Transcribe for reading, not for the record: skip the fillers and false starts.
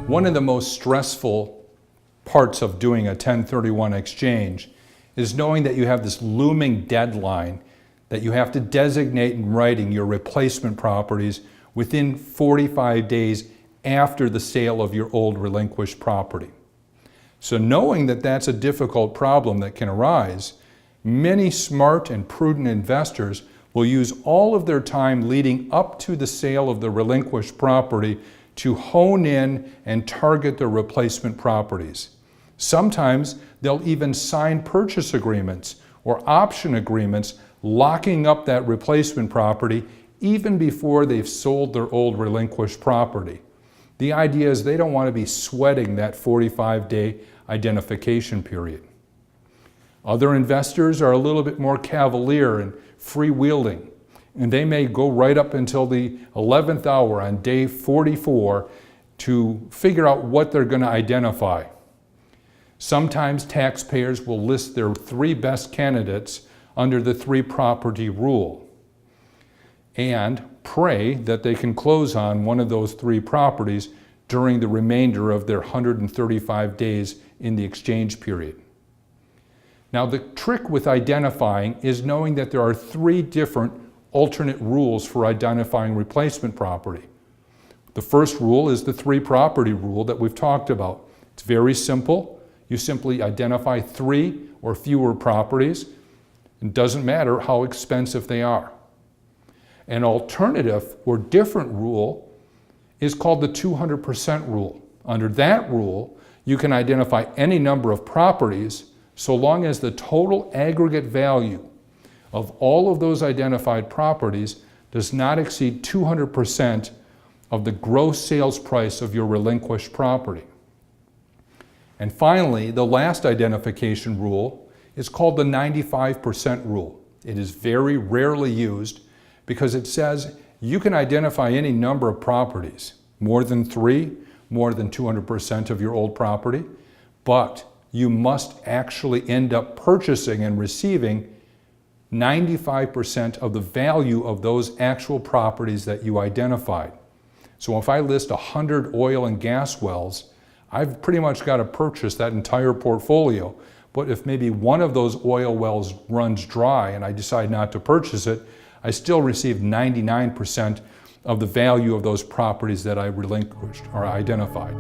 One of the most stressful parts of doing a 1031 exchange is knowing that you have this looming deadline that you have to designate in writing your replacement properties within 45 days after the sale of your old relinquished property. So knowing that that's a difficult problem that can arise, many smart and prudent investors will use all of their time leading up to the sale of the relinquished property to hone in and target their replacement properties. Sometimes they'll even sign purchase agreements or option agreements locking up that replacement property even before they've sold their old relinquished property. The idea is they don't want to be sweating that 45-day identification period. Other investors are a little bit more cavalier and freewheeling, and they may go right up until the 11th hour on day 44 to figure out what they're going to identify. Sometimes taxpayers will list their 3 best candidates under the 3-property rule and pray that they can close on one of those 3 properties during the remainder of their 135 days in the exchange period. Now, the trick with identifying is knowing that there are 3 different alternate rules for identifying replacement property. The first rule is the 3-property rule that we've talked about. It's very simple. You simply identify 3 or fewer properties. It doesn't matter how expensive they are. An alternative or different rule is called the 200% rule. Under that rule, you can identify any number of properties so long as the total aggregate value of all of those identified properties does not exceed 200% of the gross sales price of your relinquished property. And finally, the last identification rule is called the 95% rule. It is very rarely used because it says you can identify any number of properties, more than 3, more than 200% of your old property, but you must actually end up purchasing and receiving 95% of the value of those actual properties that you identified. So if I list 100 oil and gas wells, I've pretty much got to purchase that entire portfolio. But if maybe one of those oil wells runs dry and I decide not to purchase it, I still receive 99% of the value of those properties that I relinquished or identified.